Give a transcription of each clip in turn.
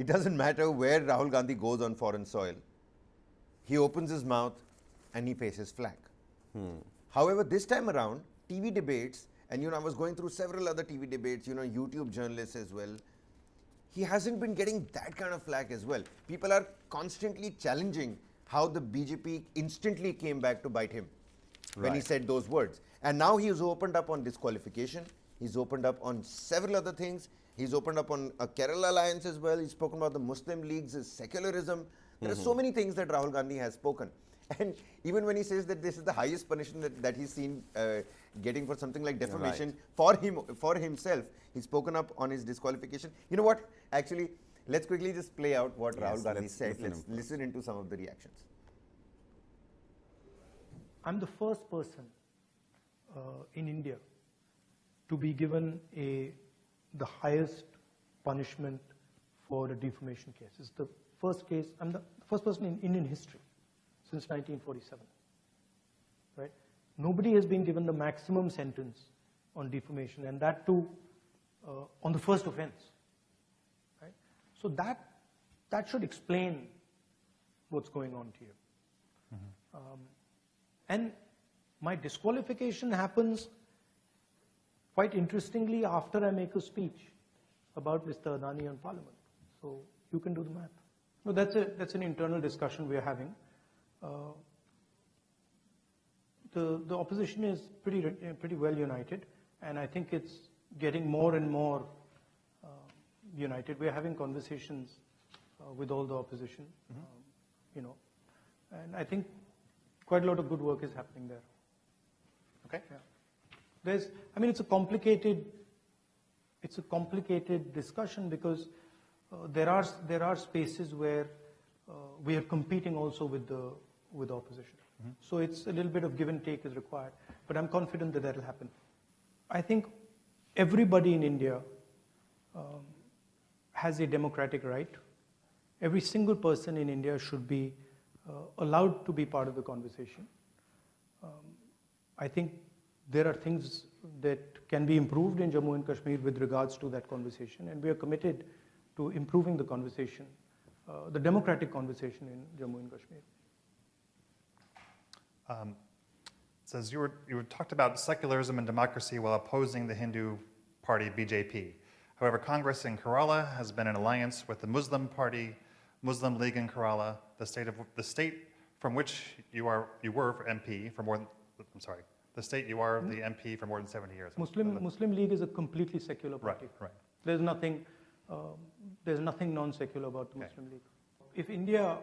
it doesn't matter where Rahul Gandhi goes on foreign soil. He opens his mouth and he faces flak. However, this time around, TV debates, and I was going through several other TV debates, YouTube journalists as well. He hasn't been getting that kind of flack as well. People are constantly challenging how the BJP instantly came back to bite him when he said those words. And now he has opened up on disqualification. He's opened up on several other things. He's opened up on a Kerala alliance as well. He's spoken about the Muslim leagues, secularism. There are so many things that Rahul Gandhi has spoken. And even when he says that this is the highest punishment that he's seen getting for something like defamation for himself, he's spoken up on his disqualification. You know what? Actually, let's quickly just play out what Rahul Gandhi said. Let's listen into some of the reactions. I'm the first person in India to be given the highest punishment for a defamation case. It's the first case. I'm the first person in Indian history since 1947. Right? Nobody has been given the maximum sentence on defamation, and that too on the first offense. Right? So that should explain what's going on here. And my disqualification happens quite interestingly after I make a speech about Mr. Adani on Parliament. So you can do the math. No, that's an internal discussion we are having. The opposition is pretty well united, and I think it's getting more and more united. We are having conversations with all the opposition, and I think quite a lot of good work is happening there. Okay. Yeah. It's a complicated discussion because there are spaces where we are competing also with the opposition. So it's a little bit of give and take is required, but I'm confident that will happen. I think everybody in India has a democratic right. Every single person in India should be allowed to be part of the conversation. I think there are things that can be improved in Jammu and Kashmir with regards to that conversation, and we are committed to improving the conversation, the democratic conversation in Jammu and Kashmir. It says you talked about secularism and democracy while opposing the Hindu party BJP. However, Congress in Kerala has been in alliance with the Muslim party, Muslim League in Kerala, the state from which you were MP for more than, the state you are the MP for more than 70 years. Muslim League is a completely secular party. Right. There's nothing non-secular about the Muslim League. If India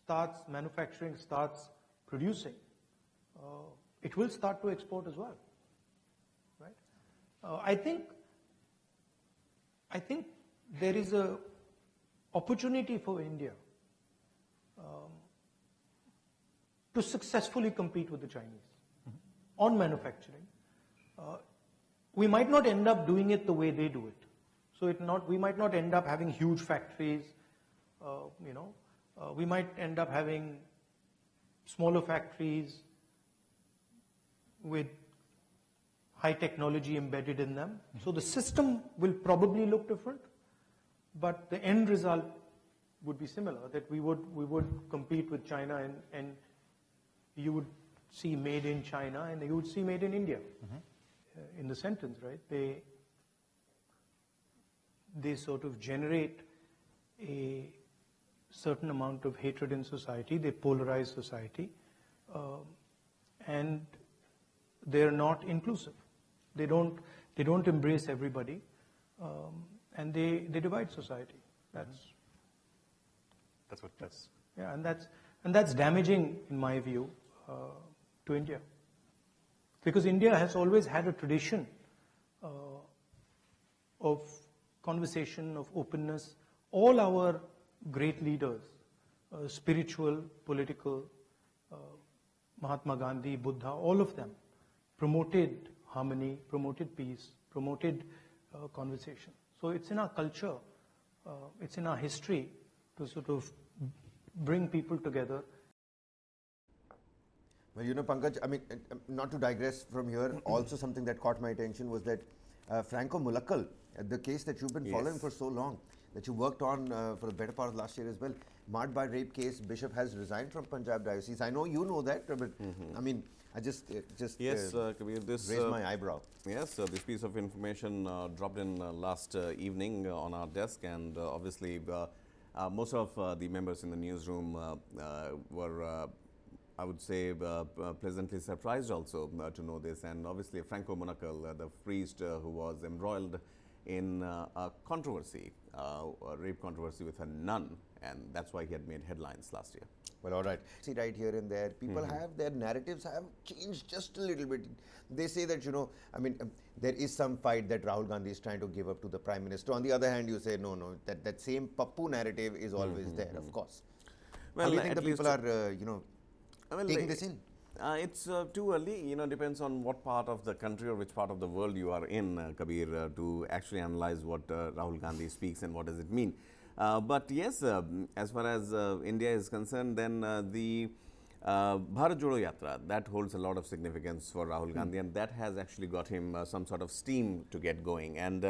starts manufacturing, starts producing, it will start to export as well. Right? I think there is a opportunity for India to successfully compete with the Chinese on manufacturing. We might not end up doing it the way they do it. So we might not end up having huge factories. We might end up having smaller factories with high technology embedded in them. So the system will probably look different, but the end result would be similar, that we would compete with China, and you would see made in China and you would see made in India in the sentence, right? They sort of generate a certain amount of hatred in society. They polarize society, and they're not inclusive. They don't embrace everybody, and they divide society. That's what that's. Yeah, and that's damaging in my view to India, because India has always had a tradition of conversation, of openness. All our great leaders, spiritual, political, Mahatma Gandhi, Buddha, all of them promoted harmony, promoted peace, promoted conversation. So it's in our culture, it's in our history to sort of bring people together. Well, Pankaj, not to digress from here, also something that caught my attention was that Franco Mulakal, the case that you've been following for so long, that you worked on for the better part of last year as well. Marred by rape case, Bishop has resigned from Punjab Diocese. I know you know that, but I mean, I just Yes, Kabir, this raised my eyebrow. Yes, this piece of information dropped in last evening on our desk, and obviously most of the members in the newsroom were, I would say, pleasantly surprised also to know this. And obviously, Franco Monacal, the priest who was embroiled in a controversy, a rape controversy with a nun, and that's why he had made headlines last year. Well, all right. See, right here and there, people have their narratives have changed just a little bit. They say that, you know, I mean, there is some fight that Rahul Gandhi is trying to give up to the Prime Minister. On the other hand, you say, no, that same Pappu narrative is always there, of course. Well, How do you think at the people least- are, taking this in? It's too early, depends on what part of the country or which part of the world you are in, Kabir, to actually analyze what Rahul Gandhi speaks and what does it mean. But yes, as far as India is concerned, then the Bharat Jodo Yatra, that holds a lot of significance for Rahul Gandhi, and that has actually got him some sort of steam to get going. And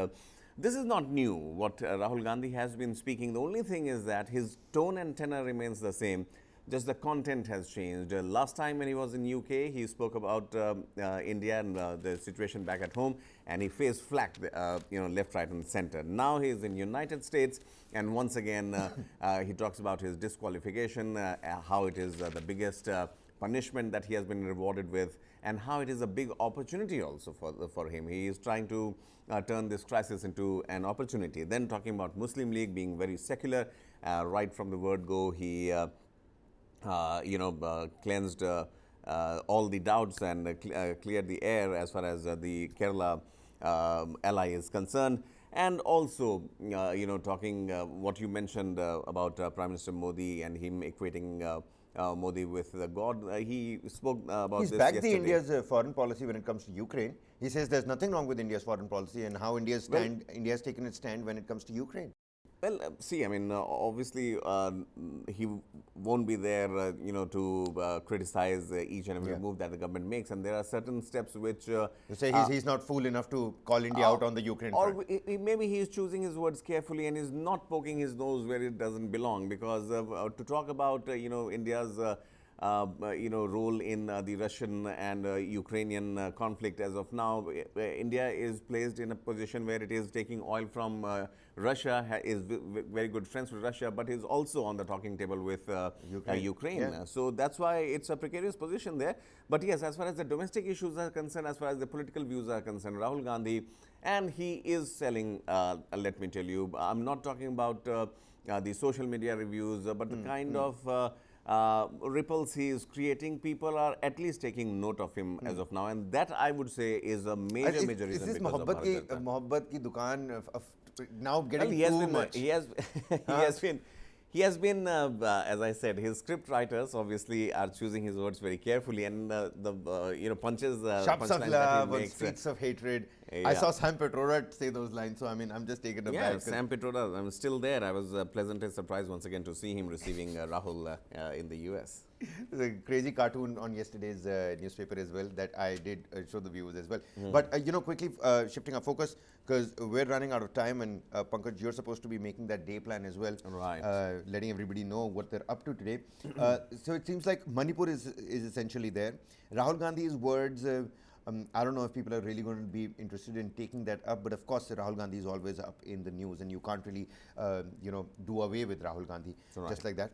this is not new, what Rahul Gandhi has been speaking. The only thing is that his tone and tenor remains the same. Just the content has changed. Last time when he was in UK, he spoke about India and the situation back at home, and he faced flack, left, right, and center. Now he is in United States, and once again he talks about his disqualification, how it is the biggest punishment that he has been rewarded with, and how it is a big opportunity also for him. He is trying to turn this crisis into an opportunity. Then talking about Muslim League being very secular, right from the word go, he cleansed all the doubts and cleared the air as far as the Kerala ally is concerned. And also, talking what you mentioned about Prime Minister Modi and him equating Modi with God. He spoke about He's this backed yesterday. the India's foreign policy when it comes to Ukraine. He says there's nothing wrong with India's foreign policy and how India has taken its stand when it comes to Ukraine. Well, see, I mean, obviously, he won't be there, to criticize each and every move that the government makes. And there are certain steps which... You say he's not fool enough to call India out on the Ukraine front. Or maybe he is choosing his words carefully and is not poking his nose where it doesn't belong. Because to talk about, India's... role in the Russian and Ukrainian conflict as of now, India is placed in a position where it is taking oil from Russia, is very good friends with Russia, but is also on the talking table with Ukraine. Yeah. So that's why it's a precarious position there. But yes, as far as the domestic issues are concerned, as far as the political views are concerned, Rahul Gandhi, and he is selling, let me tell you, I'm not talking about the social media reviews, but the kind of ripples he is creating, people are at least taking note of him as of now, and that I would say is a major Is reason this because of Bharat Jata. Mohabbat ki dukaan of now getting Well, too much? He has been, as I said, his script writers obviously are choosing his words very carefully, and the punches, Shops of punchlines that love he or makes. streets of hatred. I Yeah. saw Sam Petroda say those lines, so I mean, I'm just taken Yeah, aback. Sam Petroda, I'm still there. I was pleasantly surprised once again to see him receiving Rahul in the US. There's a crazy cartoon on yesterday's newspaper as well that I did show the viewers as well. But, quickly shifting our focus because we're running out of time and Pankaj, you're supposed to be making that day plan as well. Right. Letting everybody know what they're up to today. So it seems like Manipur is essentially there. Rahul Gandhi's words, I don't know if people are really going to be interested in taking that up, but of course Rahul Gandhi is always up in the news and you can't really, do away with Rahul Gandhi just like that.